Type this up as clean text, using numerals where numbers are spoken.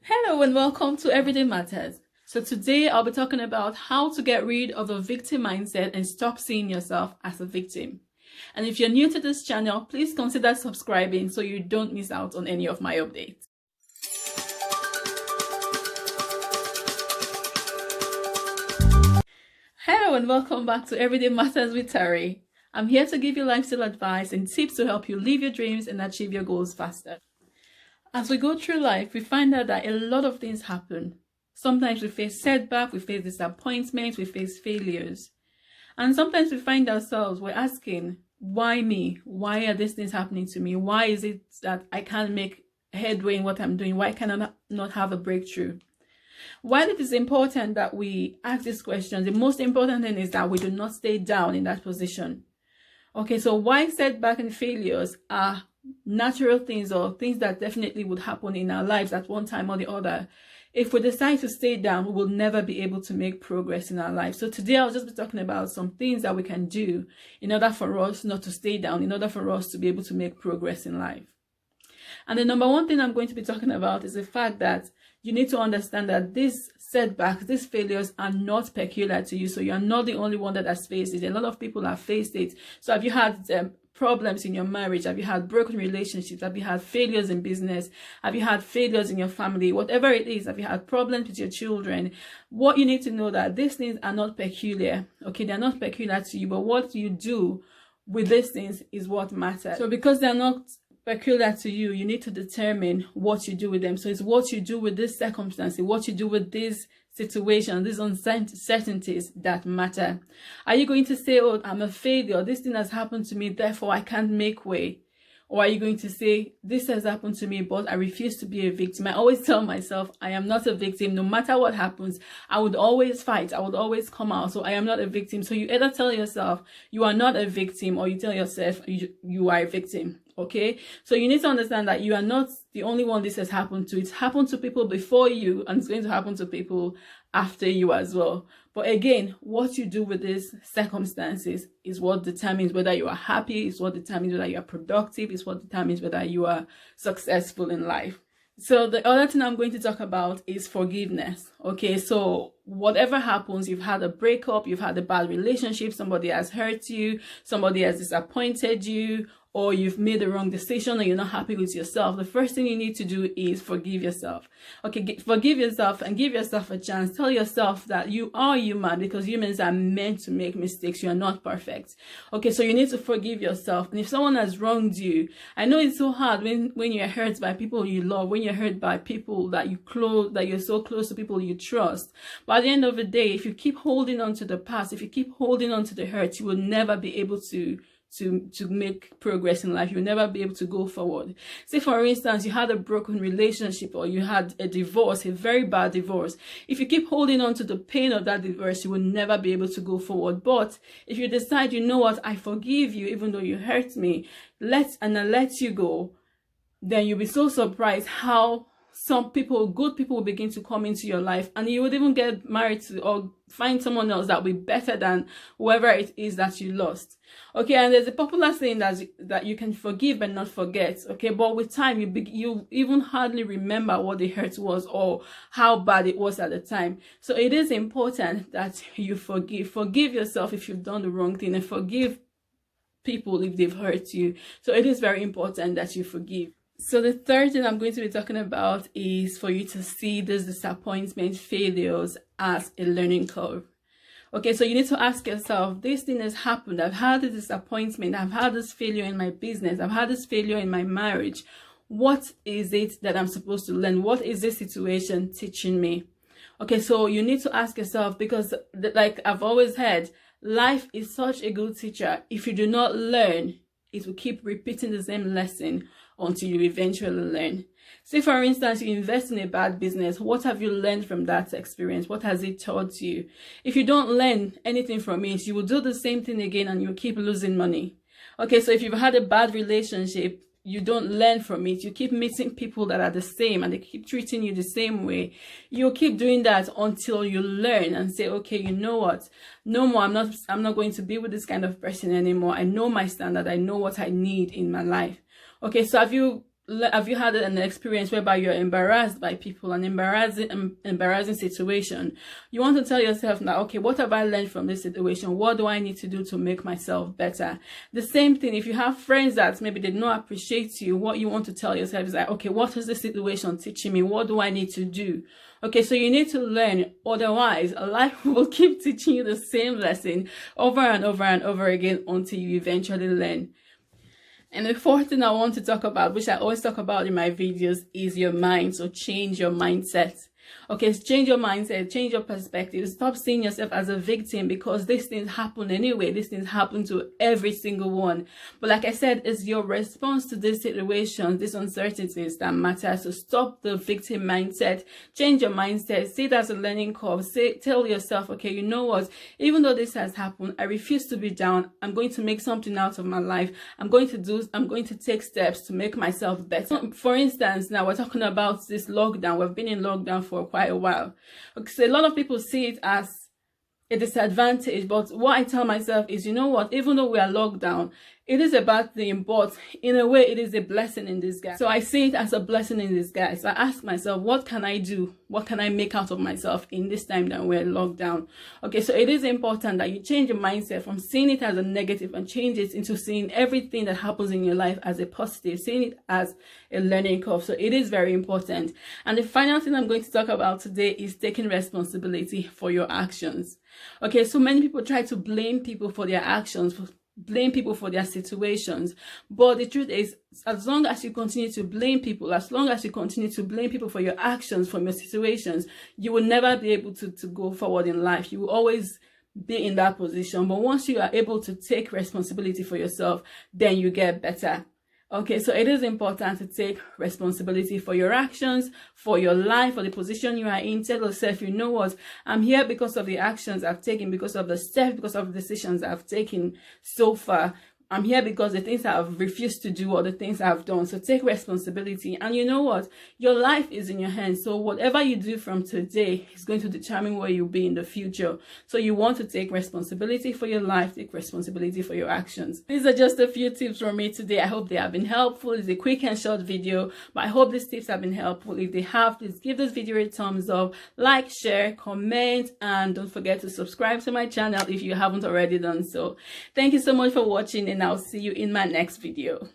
Hello and welcome to Everyday Matters. So today I'll be talking about how to get rid of a victim mindset and stop seeing yourself as a victim. And if you're new to this channel, please consider subscribing so you don't miss out on any of my updates. Hello and welcome back to Everyday Matters with Terry. I'm here to give you lifestyle advice and tips to help you live your dreams and achieve your goals faster. As we go through life, we find out that a lot of things happen. Sometimes we face setbacks, we face disappointments, we face failures. And sometimes we find ourselves, we're asking, why me? Why are these things happening to me? Why is it that I can't make headway in what I'm doing? Why can I not have a breakthrough? While it is important that we ask these questions, the most important thing is that we do not stay down in that position. Okay, so why setbacks and failures are natural things or things that definitely would happen in our lives at one time or the other. If we decide to stay down, we will never be able to make progress in our life. So today I'll just be talking about some things that we can do in order for us not to stay down, in order for us to be able to make progress in life. And the number one thing I'm going to be talking about is the fact that you need to understand that these setbacks, these failures are not peculiar to you. So you're not the only one that has faced it. A lot of people have faced it. So have you had problems in your marriage? Have you had broken relationships? Have you had failures in business? Have you had failures in your family? Whatever it is, have you had problems with your children? What you need to know that these things are not peculiar. Okay, they're not peculiar to you, but what you do with these things is what matters. So because they're not peculiar to you, you need to determine what you do with them. So it's what you do with this circumstance, what you do with these situations, these uncertainties that matter. Are you going to say, oh, I'm a failure, this thing has happened to me, therefore I can't make way? Or are you going to say, this has happened to me, but I refuse to be a victim? I always tell myself, I am not a victim. No matter what happens, I would always fight. I would always come out. So I am not a victim. So you either tell yourself you are not a victim, or you tell yourself you are a victim. Okay, so you need to understand that you are not the only one this has happened to. It's happened to people before you, and it's going to happen to people after you as well. But again, what you do with these circumstances is what determines whether you are happy, is what determines whether you are productive, is what determines whether you are successful in life. So the other thing I'm going to talk about is forgiveness. Okay, so whatever happens, you've had a breakup, you've had a bad relationship, somebody has hurt you, somebody has disappointed you, or you've made the wrong decision and you're not happy with yourself, the first thing you need to do is forgive yourself. Okay, forgive yourself and give yourself a chance. Tell yourself that you are human, because humans are meant to make mistakes. You are not perfect. Okay, so you need to forgive yourself. And if someone has wronged you, I know it's so hard when you're hurt by people you love, when you're hurt by people that you're so close to, people you trust. But at the end of the day, if you keep holding on to the past, if you keep holding on to the hurt, you will never be able to make progress in life. You'll never be able to go forward. Say for instance, you had a broken relationship, or you had a divorce, a very bad divorce. If you keep holding on to the pain of that divorce, you will never be able to go forward. But if you decide, you know what, I forgive you even though you hurt me, I let you go, then you'll be so surprised how some people, good people, will begin to come into your life, and you would even get married to or find someone else that will be better than whoever it is that you lost. Okay, and there's a popular saying that you can forgive but not forget. Okay, but with time, you even hardly remember what the hurt was or how bad it was at the time. So it is important that you forgive yourself if you've done the wrong thing, and forgive people if they've hurt you. So it is very important that you forgive. So the third thing I'm going to be talking about is for you to see these disappointment, failures as a learning curve. Okay, so you need to ask yourself, this thing has happened. I've had this disappointment. I've had this failure in my business. I've had this failure in my marriage. What is it that I'm supposed to learn? What is this situation teaching me? Okay, so you need to ask yourself, because like I've always heard, life is such a good teacher. If you do not learn, it will keep repeating the same lesson until you eventually learn. Say for instance, you invest in a bad business. What have you learned from that experience? What has it taught you? If you don't learn anything from it, you will do the same thing again and you'll keep losing money. Okay, so if you've had a bad relationship, you don't learn from it. You keep meeting people that are the same and they keep treating you the same way. You'll keep doing that until you learn and say, okay, you know what? No more. I'm not going to be with this kind of person anymore. I know my standard. I know what I need in my life. Okay, so have you have you had an experience whereby you're embarrassed by people, an embarrassing situation? You want to tell yourself now, okay, what have I learned from this situation? What do I need to do to make myself better? The same thing, if you have friends that maybe they don't appreciate you, what you want to tell yourself is like, okay, what is the situation teaching me? What do I need to do? Okay, so you need to learn. Otherwise, life will keep teaching you the same lesson over and over and over again until you eventually learn. And the fourth thing I want to talk about, which I always talk about in my videos, is your mind. So change your mindset. Okay, so change your mindset, change your perspective. Stop seeing yourself as a victim, because these things happen anyway. These things happen to every single one. But like I said, it's your response to this situation, these uncertainties that matter. So stop the victim mindset, change your mindset, see it as a learning curve. Tell yourself, okay, you know what? Even though this has happened, I refuse to be down. I'm going to make something out of my life. I'm going to take steps to make myself better. For instance, now we're talking about this lockdown. We've been in lockdown for quite a while. Okay, so a lot of people see it as a disadvantage, but what I tell myself is, you know what, even though we are locked down, it is a bad thing, but in a way it is a blessing in disguise. So I see it as a blessing in disguise. So I ask myself, what can I do? What can I make out of myself in this time that we're locked down? Okay, so it is important that you change your mindset from seeing it as a negative and change it into seeing everything that happens in your life as a positive, seeing it as a learning curve. So it is very important. And the final thing I'm going to talk about today is taking responsibility for your actions. Okay, so many people try to blame people for their actions, blame people for their situations, but the truth is, as long as you continue to blame people, as long as you continue to blame people for your actions, from your situations, you will never be able to go forward in life. You will always be in that position. But once you are able to take responsibility for yourself, then you get better. Okay, so it is important to take responsibility for your actions, for your life, for the position you are in. Tell yourself, you know what, I'm here because of the actions I've taken, because of the steps, because of the decisions I've taken so far. I'm here because the things I've refused to do or the things I've done. So take responsibility. And you know what? Your life is in your hands. So whatever you do from today is going to determine where you'll be in the future. So you want to take responsibility for your life, take responsibility for your actions. These are just a few tips from me today. I hope they have been helpful. It's a quick and short video, but I hope these tips have been helpful. If they have, please give this video a thumbs up, like, share, comment, and don't forget to subscribe to my channel if you haven't already done so. Thank you so much for watching, and I'll see you in my next video.